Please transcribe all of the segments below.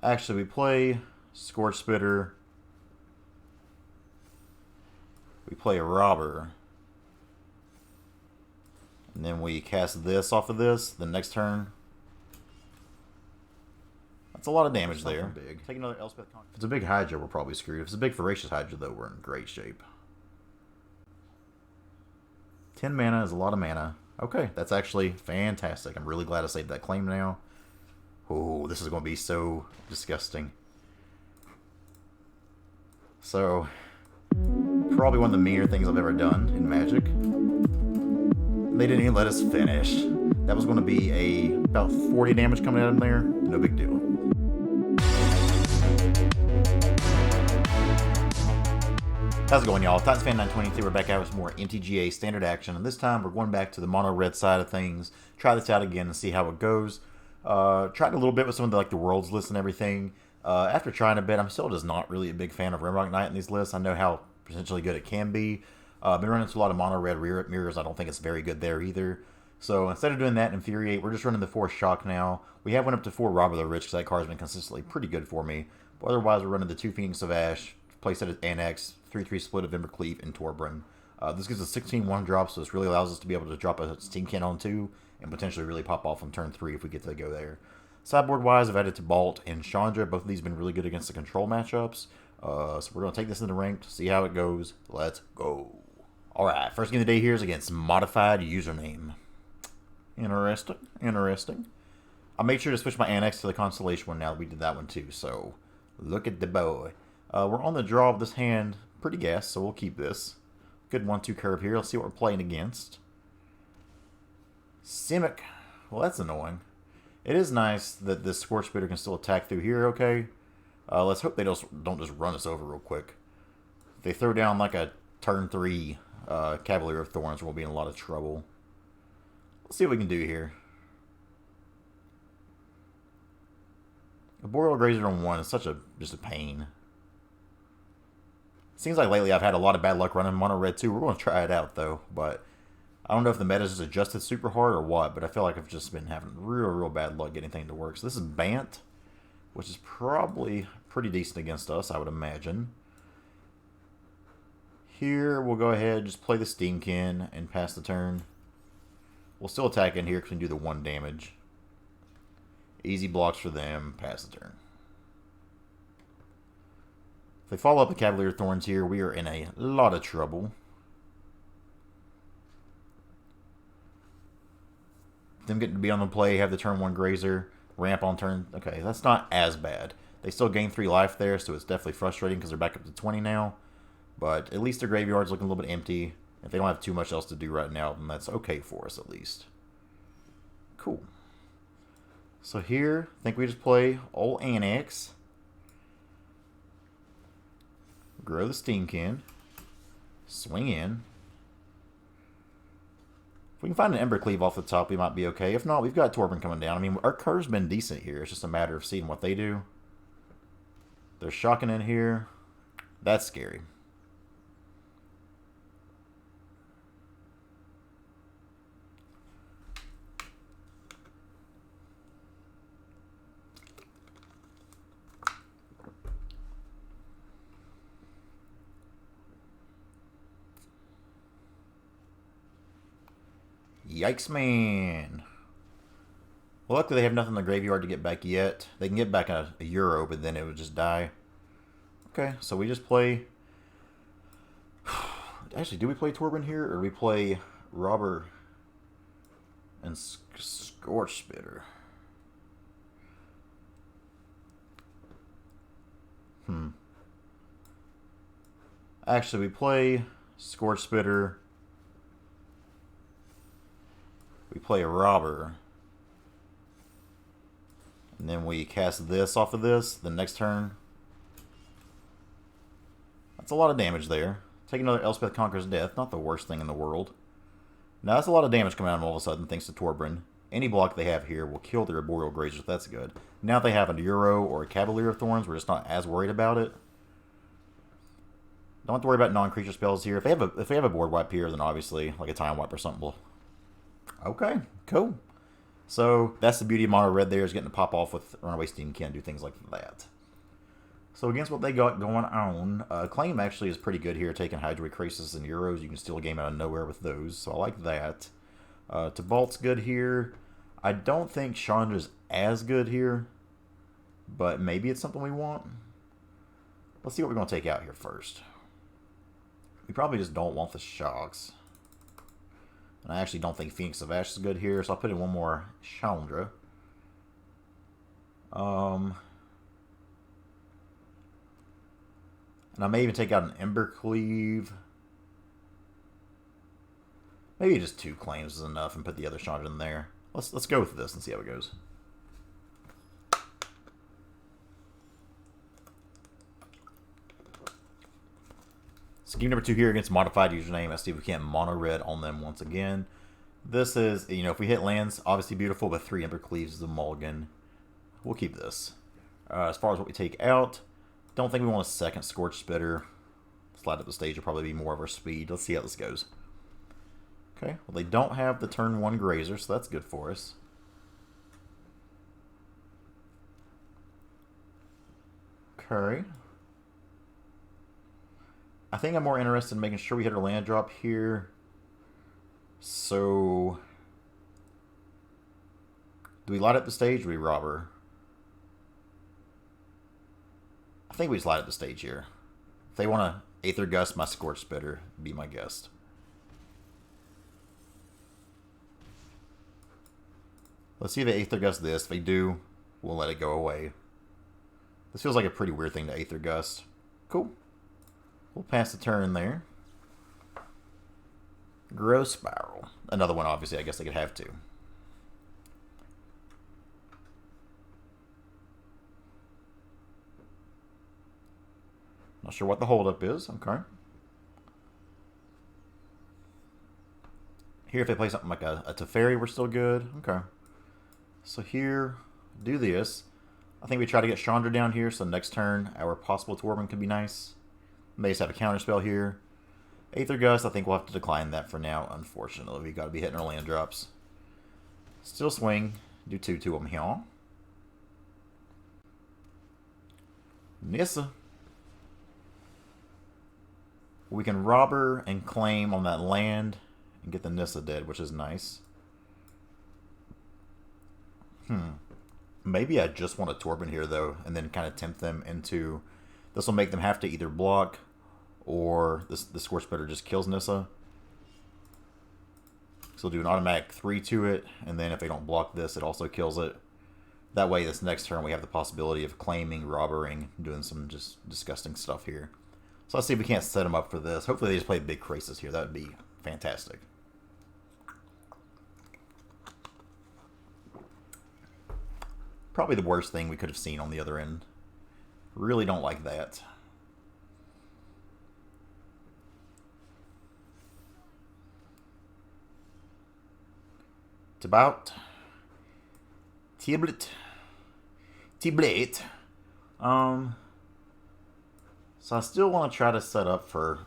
Actually, we play Scorch Spitter. We play a Robber. And then we cast this off of this the next turn. That's a lot of damage there. Big. Take another Elspeth. If it's a big Hydra, we're probably screwed. If it's a big Voracious Hydra, though, we're in great shape. 10 mana is a lot of mana. Okay, that's actually fantastic. I'm really glad I saved that claim now. Oh, this is going to be so disgusting. So, probably one of the meaner things I've ever done in Magic. They didn't even let us finish. That was going to be about 40 damage coming out of there. No big deal. How's it going, y'all? TitansFan923, we're back out with more MTGA standard action, and this time we're going back to the mono red side of things. Try this out again and see how it goes. Tried a little bit with some of the worlds lists and everything. After trying a bit, I'm still just not really a big fan of Rimrock Knight in these lists. I know how potentially good it can be. I've been running into a lot of mono red mirrors. I don't think it's very good there either. So instead of doing that and Infuriate, we're just running the 4 Shock now. We have went up to 4 Robber the Rich because that card's been consistently pretty good for me. But otherwise, we're running the 2 Phoenix of Ash, playset as Annex, 3/3 split of Embercleave, and Torbran. This gives us 16 1-drops, so this really allows us to be able to drop a Steam-Kin on 2 and potentially really pop off on turn 3 if we get to go there. Sideboard-wise, I've added to Balt and Chandra. Both of these have been really good against the control matchups. So we're going to take this into ranked, see how it goes. Let's go. Alright, first game of the day here is against Modified Username. Interesting, interesting. I made sure to switch my Annex to the Constellation one now that we did that one too, so look at the boy. We're on the draw of this hand, pretty gas, so we'll keep this. Good 1-2 curve here. Let's see what we're playing against. Simic. Well, that's annoying. It is nice that this Scorch Spitter can still attack through here, okay? Let's hope they don't just run us over real quick. If they throw down like a turn 3 Cavalier of Thorns, we'll be in a lot of trouble. Let's see what we can do here. A Boreal Grazer on 1 is just a pain. Seems like lately I've had a lot of bad luck running mono red too. We're going to try it out though, but I don't know if the meta's just adjusted super hard or what, but I feel like I've just been having real bad luck getting things to work. So this is Bant, which is probably pretty decent against us, I would imagine. Here we'll go ahead, just play the Steam-Kin and pass the turn. We'll still attack in here because we can do the 1 damage. Easy blocks for them, pass the turn. If they follow up the Cavalier Thorns here, we are in a lot of trouble. Them getting to be on the play, have the turn 1 Grazer, ramp on turn. Okay, that's not as bad. They still gain 3 life there, so it's definitely frustrating because they're back up to 20 now. But at least their graveyard's looking a little bit empty. If they don't have too much else to do right now, then that's okay for us at least. Cool. So here, I think we just play old Annex. Grow the Steam-Kin. Swing in. If we can find an Embercleave off the top, we might be okay. If not, we've got Torbran coming down. I mean, our curve's been decent here. It's just a matter of seeing what they do. They're shocking in here. That's scary. Yikes, man. Well, luckily they have nothing in the graveyard to get back yet. They can get back a Euro, but then it would just die. Okay, so we just play... Actually, do we play Torbran here, or do we play Robber and Scorch Spitter? Actually, we play Scorch Spitter. We play a Robber. And then we cast this off of this the next turn. That's a lot of damage there. Take another Elspeth Conquers Death. Not the worst thing in the world. Now that's a lot of damage coming out of them all of a sudden thanks to Torbran. Any block they have here will kill their Boreal Grazers. That's good. Now if they have a Euro or a Cavalier of Thorns, we're just not as worried about it. Don't have to worry about non-creature spells here. If they have a board wipe here, then obviously like a time wipe or something will... Okay, cool. So that's the beauty of mono red there, is getting to pop off with Runaway Steam-Kin, do things like that. So against what they got going on, Claim actually is pretty good here, taking Hydra Crisis and Euros. You can steal a game out of nowhere with those, so I like that. Tibalt's good here. I don't think Chandra's as good here, but maybe it's something we want. Let's see what we're going to take out here first. We probably just don't want the Shocks. And I actually don't think Phoenix of Ash is good here, so I'll put in one more Chandra. And I may even take out an Embercleave. Maybe just 2 claims is enough and put the other Chandra in there. Let's go with this and see how it goes. So game number 2 here against modified username. Let's see if we can't mono red on them once again. This is, you know, if we hit lands, obviously beautiful, but 3 Embercleaves is a mulligan. We'll keep this. As far as what we take out, don't think we want a second Scorch Spitter. Slide up the stage will probably be more of our speed. Let's see how this goes. Okay, well they don't have the turn 1 Grazer, so that's good for us. Okay. I think I'm more interested in making sure we hit our land drop here. So, do we light up the stage or do we rob her? I think we just light up the stage here. If they want to Aether Gust my Scorch Spitter, be my guest. Let's see if they Aether Gust this. If they do, we'll let it go away. This feels like a pretty weird thing to Aether Gust. Cool. We'll pass the turn there. Growth Spiral. Another one, obviously. I guess they could have to. Not sure what the holdup is. Okay. Here, if they play something like a Teferi, we're still good. Okay. So here, do this. I think we try to get Chandra down here, so next turn, our possible Torben could be nice. May just have a counterspell here. Aether Gust, I think we'll have to decline that for now, unfortunately. We've got to be hitting our land drops. Still swing. Do 2 to them here. Nissa. We can rob her and claim on that land and get the Nissa dead, which is nice. Maybe I just want a Torben here, though, and then kind of tempt them into... This will make them have to either block or the Scorch Spitter just kills Nissa. So we'll do an automatic 3 to it, and then if they don't block this, it also kills it. That way, this next turn, we have the possibility of claiming, robbering, doing some just disgusting stuff here. So let's see if we can't set them up for this. Hopefully they just play big Crisis here. That would be fantastic. Probably the worst thing we could have seen on the other end. Really don't like that. It's about Tiblet. So I still want to try to set up for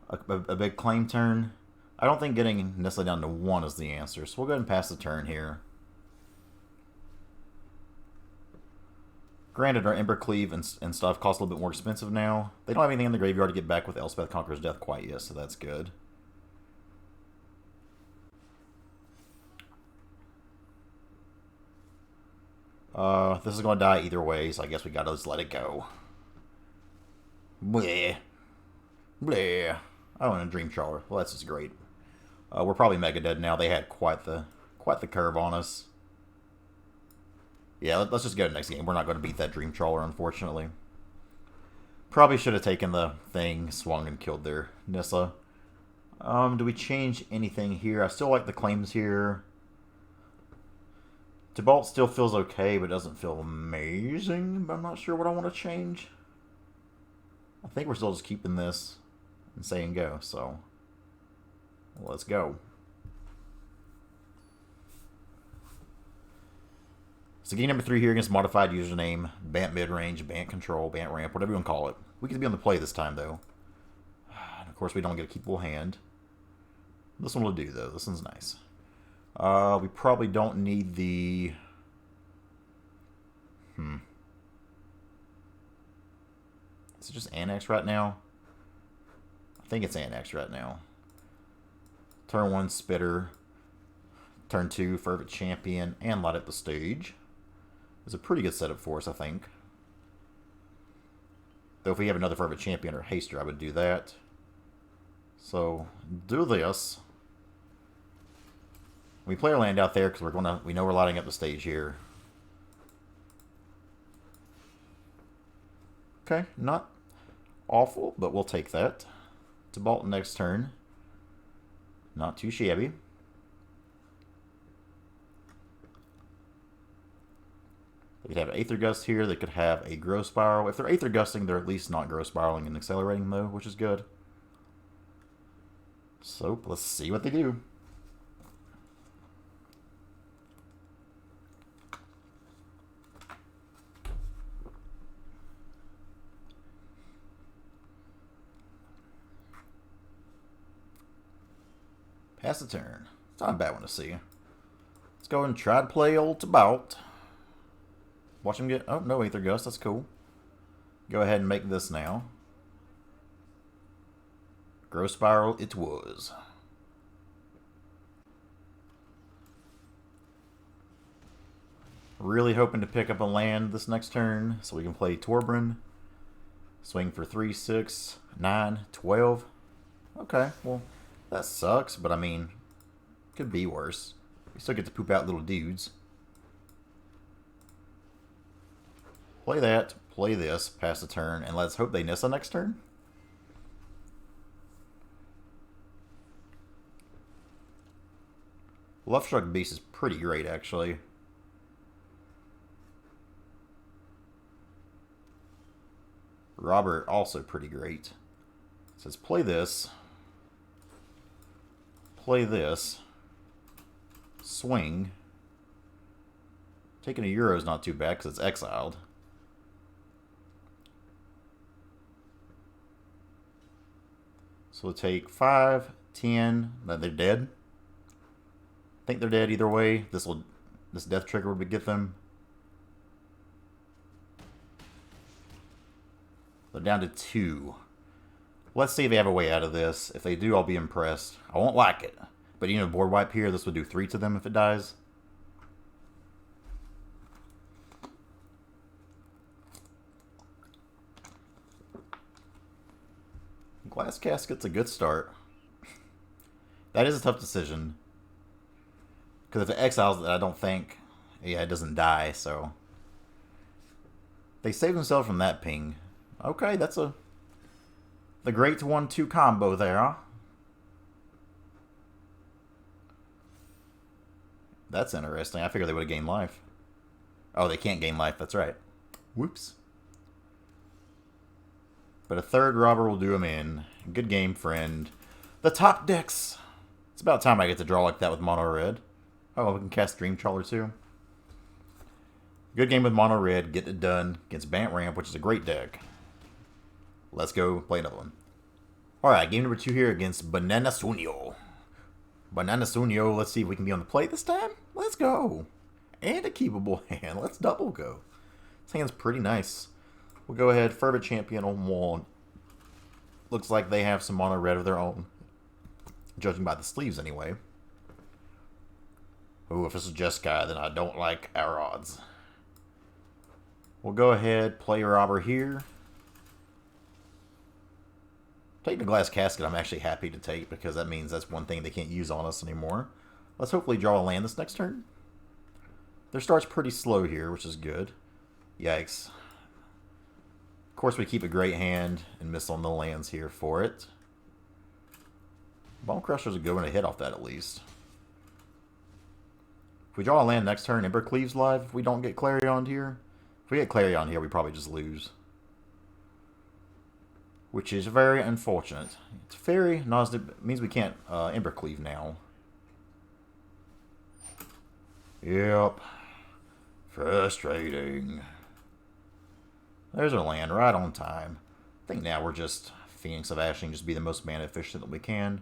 a big claim turn. I don't think getting Nissa down to 1 is the answer, so we'll go ahead and pass the turn here. Granted, our Embercleave and stuff cost a little bit more expensive now. They don't have anything in the graveyard to get back with Elspeth Conqueror's Death quite yet, so that's good. This is going to die either way, so I guess we got to just let it go. Bleh. Bleh. I want a Dream Trawler. Well, that's just great. We're probably mega dead now. They had quite the curve on us. Yeah, let's just go to the next game. We're not going to beat that Dream Trawler, unfortunately. Probably should have taken the thing, swung, and killed their Nissa. Do we change anything here? I still like the claims here. Tibalt still feels okay, but doesn't feel amazing. But I'm not sure what I want to change. I think we're still just keeping this and saying go, so let's go. So game number 3 here against modified username, Bant Midrange, Bant Control, Bant Ramp, whatever you want to call it. We get to be on the play this time, though. Of course, we don't get a keepable hand. This one will do, though. This one's nice. We probably don't need the... Is it just Annex right now? I think it's Annex right now. Turn 1, Spitter. Turn 2, Fervent Champion, and light up the stage. It's a pretty good setup for us, I think. Though if we have another Fervent Champion or Haster, I would do that. So, do this. We play our land out there because we know we're lighting up the stage here. Okay, not awful, but we'll take that. To Bolt next turn. Not too shabby. They could have an Aether Gust here. They could have a Growth Spiral. If they're Aether Gusting, they're at least not Growth Spiraling and accelerating, though, which is good. So, let's see what they do. Pass the turn. It's not a bad one to see. Let's go and try to play old Tybalt. Watch him get... Oh, no Aether Gust. That's cool. Go ahead and make this now. Growth Spiral it was. Really hoping to pick up a land this next turn so we can play Torbran. Swing for 3, 6, 9, 12. Okay, well, that sucks, but I mean, could be worse. We still get to poop out little dudes. Play that, play this, pass the turn, and let's hope they Nissa next turn. Love-Struck Beast is pretty great, actually. Robert, also pretty great. It says play this. Play this. Swing. Taking a Euro is not too bad because it's exiled. So we'll take 5, 10. They're dead. I think they're dead either way. This death trigger would get them. They're down to 2. Let's see if they have a way out of this. If they do, I'll be impressed. I won't like it. But you know, board wipe here, this would do 3 to them if it dies. Glass Casket's a good start. That is a tough decision. Because if it exiles it, I don't think... Yeah, it doesn't die, so... They save themselves from that ping. Okay, that's the great 1-2 combo there, huh? That's interesting. I figured they would have gained life. Oh, they can't gain life. That's right. Whoops. But a third robber will do them in. Good game, friend. The top decks. It's about time I get to draw like that with mono red. Oh, we can cast Dream Trawler too. Good game with mono red. Get it done against Bant Ramp, which is a great deck. Let's go play another one. Alright, game number 2 here against Banana Sunio. Banana Sunio, let's see if we can be on the play this time. Let's go. And a keepable hand. Let's double go. This hand's pretty nice. We'll go ahead, Fervent Champion on 1. Looks like they have some mono red of their own. Judging by the sleeves, anyway. Ooh, if this is Jeskai, then I don't like our odds. We'll go ahead, play Robber here. Taking the Glass Casket, I'm actually happy to take because that means that's one thing they can't use on us anymore. Let's hopefully draw a land this next turn. Their start's pretty slow here, which is good. Yikes. Of course, we keep a great hand and miss on the lands here for it. Bone Crusher's a good one to hit off that at least. If we draw a land next turn, Ember Cleave's live if we don't get Clarion here. If we get Clarion here, we probably just lose. Which is very unfortunate. It's very nauseous. It means we can't Ember Cleave now. Yep. Frustrating. There's our land right on time. I think now we're just Phoenix of Ashing, just be the most mana efficient that we can.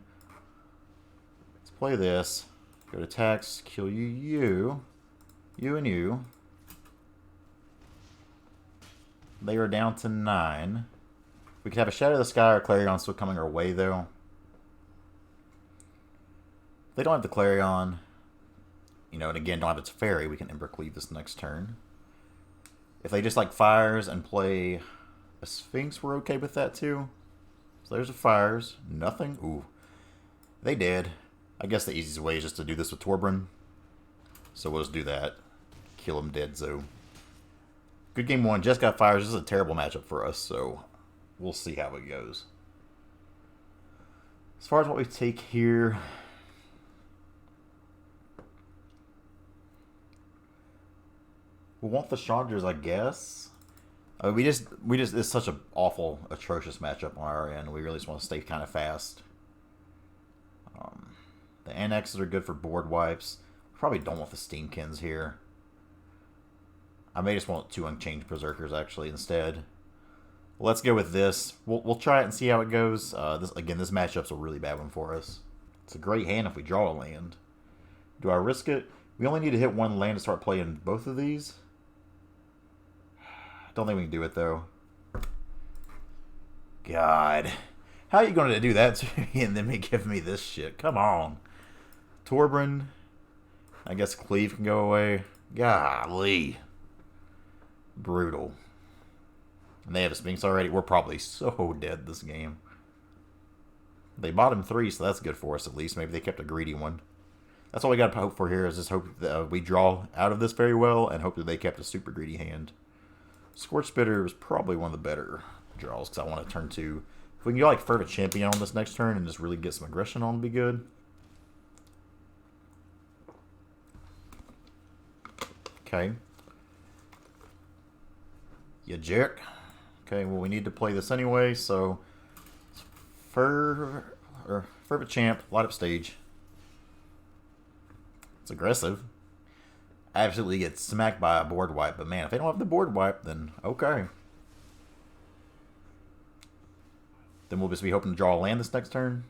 Let's play this. Go to attacks, kill you, and you. They are down to 9. We could have a Shadow of the Sky or Clarion still coming our way, though. If they don't have the Clarion, you know, and again, don't have its Fairy, we can Embercleave this next turn. If they just like Fires and play a Sphinx, we're okay with that, too. So there's the Fires. Nothing. Ooh. They did. I guess the easiest way is just to do this with Torbran. So we'll just do that. Kill him dead, so. Good game 1. Jeskai Fires. This is a terrible matchup for us, so we'll see how it goes. As far as what we take here, we want the Chandras, I guess. We just it's such an awful, atrocious matchup on our end. We really just want to stay kind of fast. The Annexes are good for board wipes. Probably don't want the Steam-Kins here. I may just want 2 Unchanged Berserkers actually instead. Let's go with this. We'll try it and see how it goes. This matchup's a really bad one for us. It's a great hand if we draw a land. Do I risk it? We only need to hit 1 land to start playing both of these. Don't think we can do it though. God. How are you going to do that to me and then give me this shit? Come on. Torbran. I guess Cleave can go away. Golly. Brutal. And they have a Sphinx already. We're probably so dead this game. They bottom 3, so that's good for us at least. Maybe they kept a greedy one. That's all we got to hope for here, is just hope that we draw out of this very well and hope that they kept a super greedy hand. Scorch Spitter is probably one of the better draws because I want to turn 2. If we can get like Fervent Champion on this next turn and just really get some aggression on, it'd be good. Okay. You jerk. Okay, well we need to play this anyway, so Fervent Champ, light up stage. It's aggressive. I absolutely get smacked by a board wipe, but man, if they don't have the board wipe, then okay. Then we'll just be hoping to draw a land this next turn.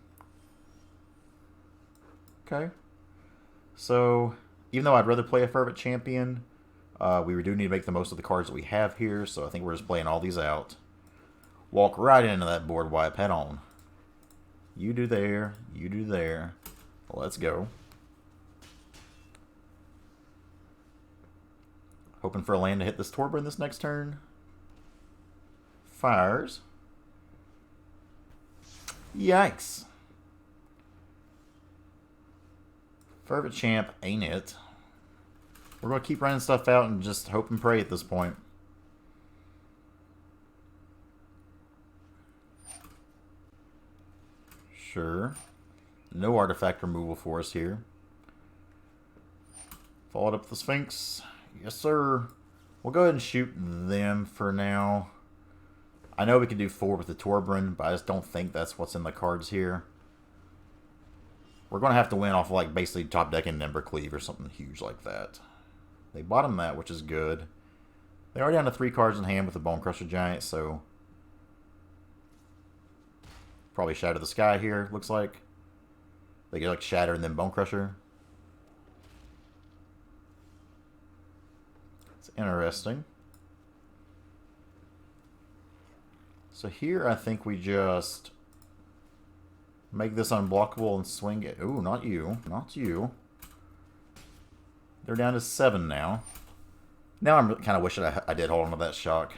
Okay. So, even though I'd rather play a Fervent Champion, we do need to make the most of the cards that we have here, so I think we're just playing all these out. Walk right into that board wipe, head on. You do there, you do there. Let's go. Hoping for a land to hit this Torbran this next turn. Fires. Yikes. Fervent Champ ain't it. We're going to keep running stuff out and just hope and pray at this point. Sure. No artifact removal for us here. Followed up the Sphinx. Yes, sir. We'll go ahead and shoot them for now. I know we can do 4 with the Torbran, but I just don't think that's what's in the cards here. We're going to have to win off of, like, basically top deck and Embercleave or something huge like that. They bottom that, which is good. They're already down to 3 cards in hand with the Bone Crusher Giant, so probably Shadow the Sky here, looks like. They get like Shatter and then Bone Crusher. It's interesting. So here I think we just make this unblockable and swing it. Ooh, not you. Not you. They're down to 7 now. Now I'm kind of wishing I did hold on to that shock,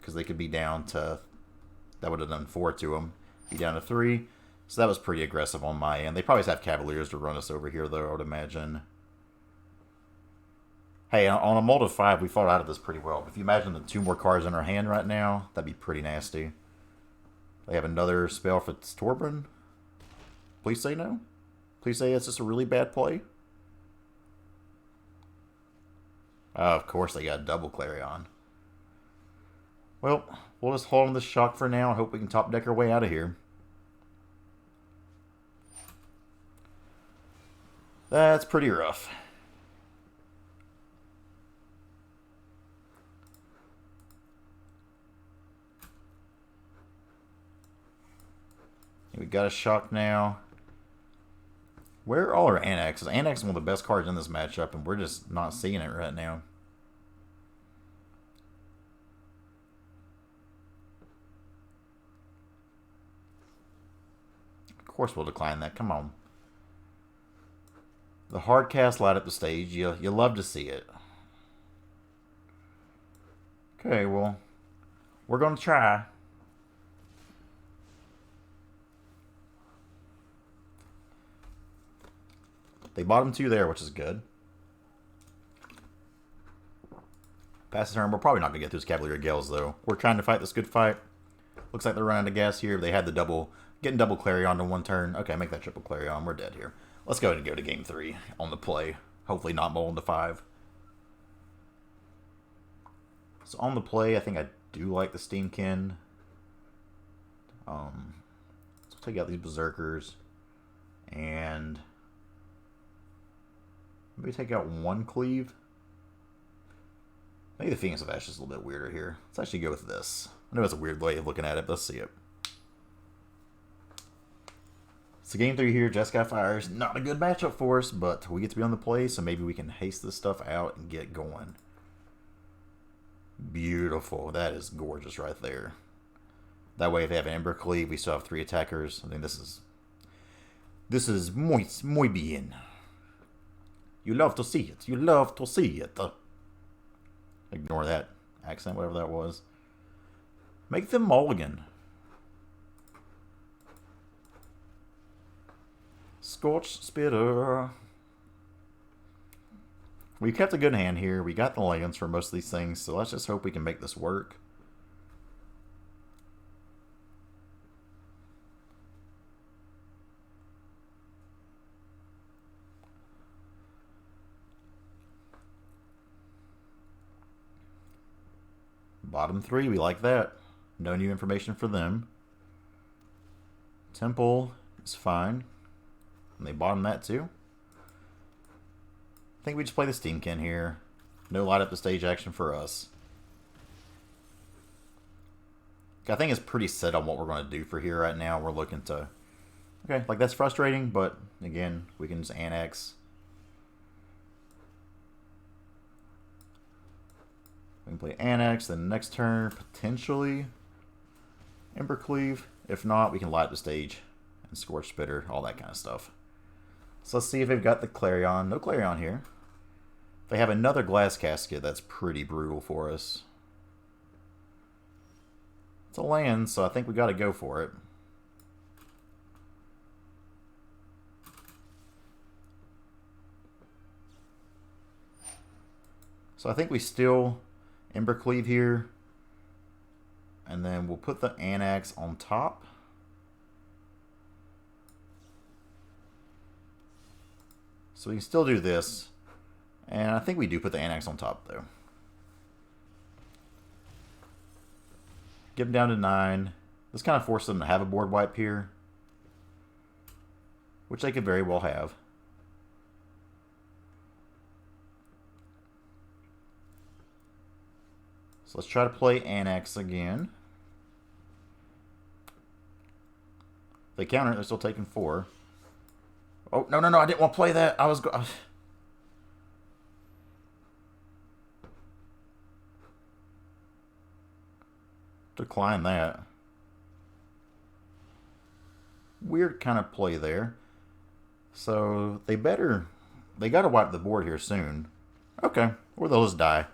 because they could be down to... That would have done 4 to them. Be down to 3. So that was pretty aggressive on my end. They probably just have Cavaliers to run us over here, though, I would imagine. Hey, on a mold of 5, we fought out of this pretty well. If you imagine the 2 more cards in our hand right now, that'd be pretty nasty. They have another spell for Torbran. Please say no. Please say it's just a really bad play. Of course they got double Clarion. Well, we'll just hold on this shock for now and hope we can top deck our way out of here. That's pretty rough. We got a shock now. Where are all our Annex? Annex is one of the best cards in this matchup, and we're just not seeing it right now. Of course we'll decline that. Come on. The hard cast light up the stage. You love to see it. Okay, well, we're going to try. They bottom 2 there, which is good. Pass the turn. We're probably not going to get those Cavalier Gales, though. We're trying to fight this good fight. Looks like they're running out of gas here. They had the double, getting double Clarion in one turn. Okay, make that triple Clarion. We're dead here. Let's go ahead and go to game 3 on the play. Hopefully not mulling to 5. So on the play, I think I do like the Steam-Kin. Let's take out these Berserkers. And maybe take out 1 Cleave. Maybe the Phoenix of Ash is a little bit weirder here. Let's actually go with this. I know it's a weird way of looking at it, but let's see it. So game 3 here, Jeskai Fires. Not a good matchup for us, but we get to be on the play, so maybe we can haste this stuff out and get going. Beautiful. That is gorgeous right there. That way if they have Ember Cleave, we still have 3 attackers. I think this is muy bien. You love to see it. You love to see it. Ignore that accent, whatever that was. Make them mulligan. Scorch Spitter. We kept a good hand here. We got the lands for most of these things, so let's just hope we can make this work. Bottom 3, we like that. No new information for them. Temple is fine. And they bottom that too. I think we just play the Steam-Kin here. No light up the stage action for us. I think it's pretty set on what we're going to do for here right now. We're looking to... Okay, like that's frustrating, but again, we can just annex. We can play annex, then next turn, potentially Ember Cleave. If not, we can light up the stage and Scorch Spitter, all that kind of stuff. So let's see if they've got the Clarion. No Clarion here. If they have another Glass Casket, that's pretty brutal for us. It's a land, so I think we got to go for it. So I think we still Ember Cleave here. And then we'll put the Annex on top. So we can still do this. And I think we do put the Annex on top, though. Get them down to 9. This kind of forces them to have a board wipe here. Which they could very well have. So let's try to play Annex again. If they counter it, they're still taking 4. Oh, no, I didn't want to play that. I was decline that. Weird kind of play there. So they got to wipe the board here soon. Okay, or they'll just die.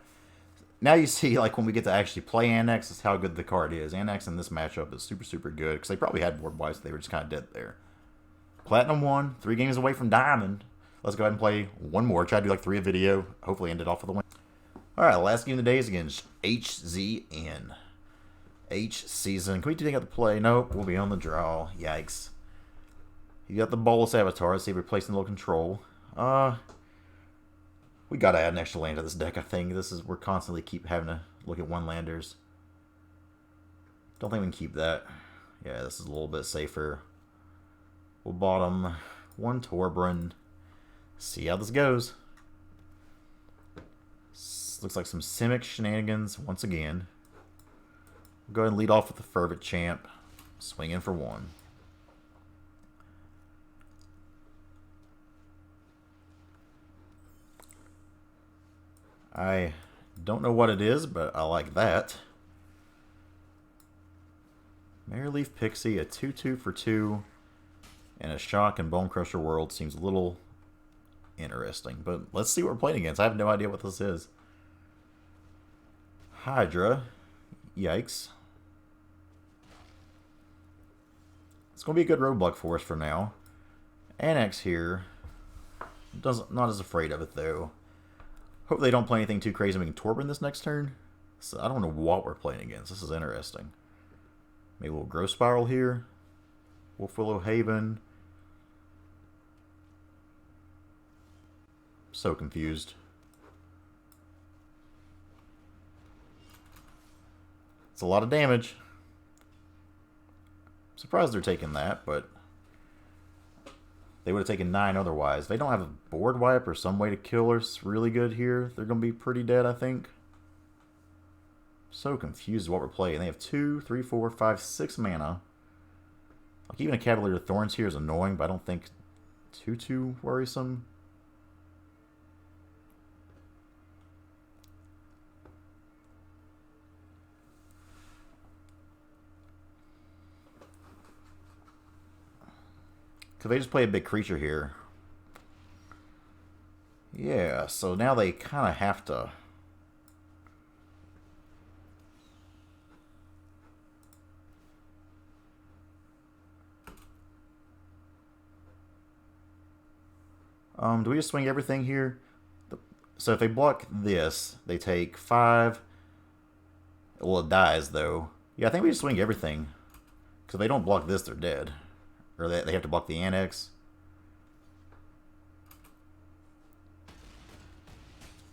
Now you see, like, when we get to actually play Annex, is how good the card is. Annex in this matchup is super, super good, because they probably had board wipes. They were just kind of dead there. Platinum 1, 3 games away from Diamond. Let's go ahead and play one more. Try to do like 3 a video. Hopefully end it off with a win. Alright, last game of the day is against HZN. H season. Can we take out the play? Nope, we'll be on the draw. Yikes. You got the Bolus Avatar. Let's see if we're placing a little control. We gotta add an extra land to this deck, I think. We're constantly keep having to look at 1-landers. Don't think we can keep that. Yeah, this is a little bit safer. We'll bottom 1 Torbran. See how this goes. Looks like some Simic shenanigans once again. We'll go ahead and lead off with the Fervent Champ. Swing in for 1. I don't know what it is, but I like that. Mareleaf Pixie, a 2/2 for 2, and a Shock and Bone Crusher World seems a little interesting. But let's see what we're playing against. I have no idea what this is. Hydra. Yikes. It's going to be a good roadblock for us for now. Annex here. Not as afraid of it, though. Hope they don't play anything too crazy. We can Torben this next turn. So I don't know what we're playing against. This is interesting. Maybe a little Growth Spiral here. Wolfwillow Haven. So confused. It's a lot of damage. I'm surprised they're taking that, but they would have taken 9 otherwise. They don't have a board wipe or some way to kill us really good here. They're going to be pretty dead, I think. So confused what we're playing. They have 2, 3, 4, 5, 6 mana. Like even a Cavalier of Thorns here is annoying, but I don't think too worrisome. Could they just play a big creature here? Yeah, so now they kind of have to. Do we just swing everything here? So if they block this, they take 5. Well, it dies, though. Yeah, I think we just swing everything. Because if they don't block this, they're dead. Or they have to block the Annex.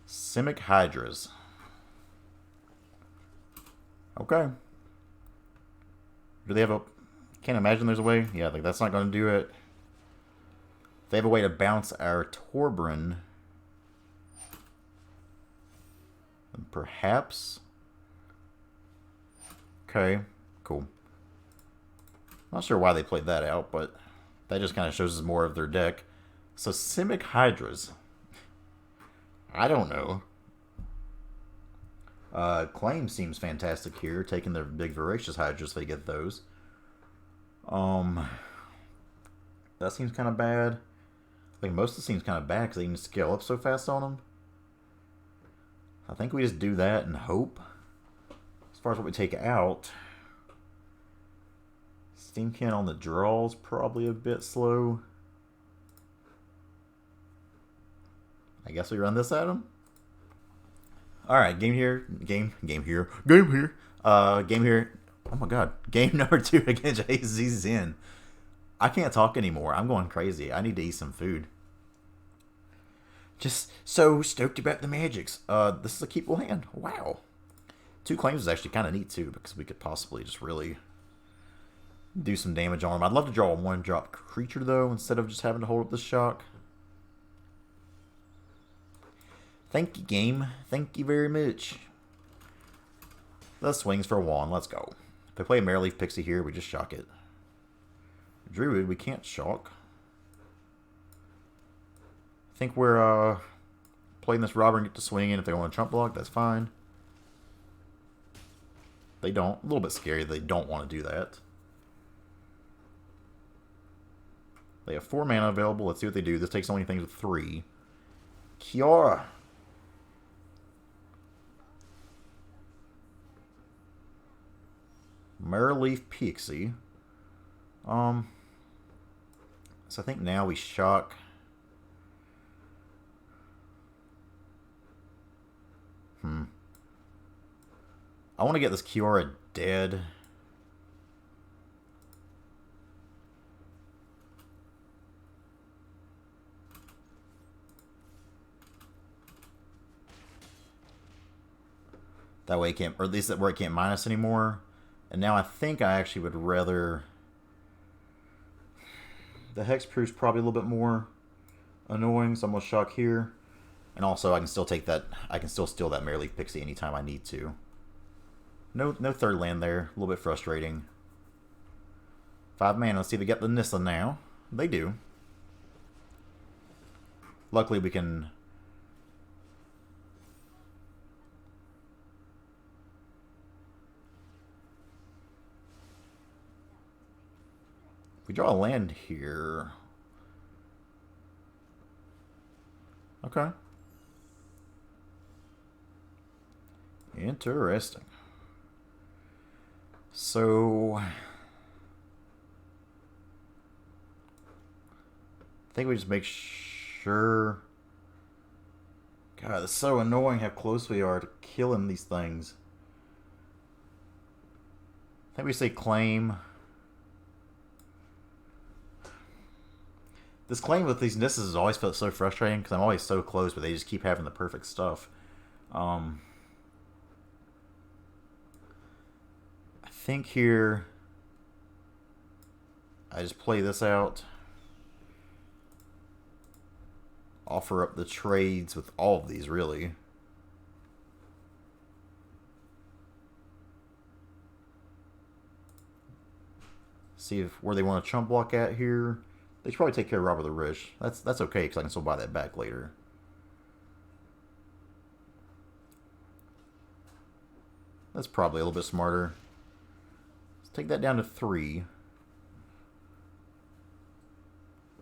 Simic Hydras. Okay. Do they have a... Can't imagine there's a way. Yeah, like that's not going to do it. They have a way to bounce our Torbran. Perhaps. Okay, cool. Not sure why they played that out, but that just kind of shows us more of their deck. So Simic Hydras. I don't know. Claim seems fantastic here, taking their big Voracious Hydras if they get those. That seems kind of bad. I think most of it seems kind of bad because they can scale up so fast on them. I think we just do that and hope. As far as what we take out, Steam-Kin on the draw is probably a bit slow. I guess we run this at him. Alright, game here. Game here. Oh my god. Game number 2 against AZ Zen. I can't talk anymore. I'm going crazy. I need to eat some food. Just so stoked about the magics. This is a keepable hand. Wow. 2 claims is actually kind of neat too, because we could possibly just really do some damage on him. I'd love to draw a 1-drop creature though, instead of just having to hold up the shock. Thank you, game. Thank you very much. The swings for 1. Let's go. If they play a Mareleaf Pixie here, we just shock it. Druid, we can't shock. I think we're playing this robber and get to swing in. If they want to trump block, that's fine. They don't. A little bit scary. They don't want to do that. They have 4 mana available. Let's see what they do. This takes only things with 3. Kiara. Mareleaf Pixie. So I think now we shock. I want to get this Kiora dead. That way it can't, or at least where it can't minus anymore. And now I think I actually would rather... The Hexproof's probably a little bit more annoying, so I'm going to shock here. And also I can still take that, I can still steal that Mareleaf Pixie anytime I need to. No third land there, a little bit frustrating. 5 mana, let's see if they get the Nissa now. They do. Luckily we can We draw a land here. Okay. Interesting. So I think we just make sure. God, it's so annoying how close we are to killing these things. I think we say claim. This claim with these Nisses has always felt so frustrating because I'm always so close, but they just keep having the perfect stuff. I think here I just play this out. Offer up the trades with all of these, really. See if where they want to chump block at here. They should probably take care of Robber the Rich. That's okay, because I can still buy that back later. That's probably a little bit smarter. Let's take that down to 3.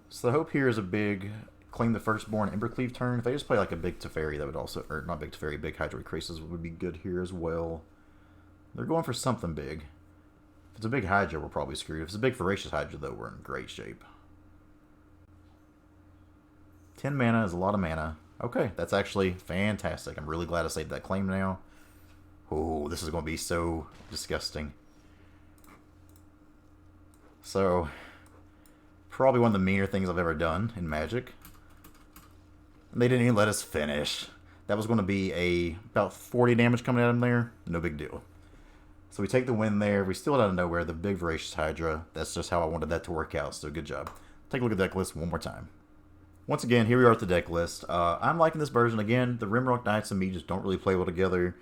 So the hope here is a big claim the Firstborn Embercleave turn. If they just play like a big Teferi, that would also, or not big Teferi, big Hydroid Crisis would be good here as well. They're going for something big. If it's a big Hydra, we're probably screwed. If it's a big Voracious Hydra, though, we're in great shape. 10 mana is a lot of mana. Okay, that's actually fantastic. I'm really glad I saved that claim now. Oh, this is going to be so disgusting. So, probably one of the meaner things I've ever done in Magic. And they didn't even let us finish. That was going to be about 40 damage coming at him there. No big deal. So we take the win there. We steal it out of nowhere. The big Voracious Hydra. That's just how I wanted that to work out. So good job. Take a look at the deck list one more time. Once again, here we are at the deck list. I'm liking this version. Again, the Rimrock Knights and me just don't really play well together.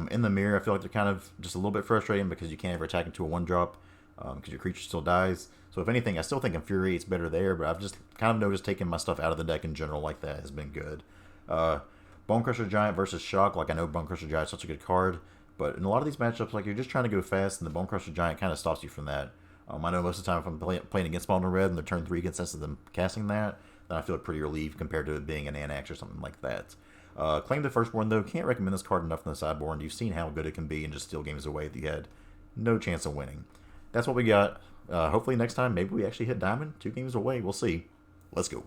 In the mirror, I feel like they're kind of just a little bit frustrating because you can't ever attack into a 1-drop because your creature still dies. So if anything, I still think Infuriate's better there, but I've just kind of noticed taking my stuff out of the deck in general like that has been good. Bonecrusher Giant versus Shock, like I know Bonecrusher Giant's such a good card, but in a lot of these matchups, like you're just trying to go fast, and the Bonecrusher Giant kind of stops you from that. I know most of the time if I'm playing against Mono Red and they're turn 3 consensus them casting that, then I feel pretty relieved compared to it being an Anax or something like that. Claim the Firstborn, though. Can't recommend this card enough in the sideboard. You've seen how good it can be and just steal games away that you had no chance of winning. That's what we got. Hopefully next time, maybe we actually hit Diamond. 2 games away. We'll see. Let's go.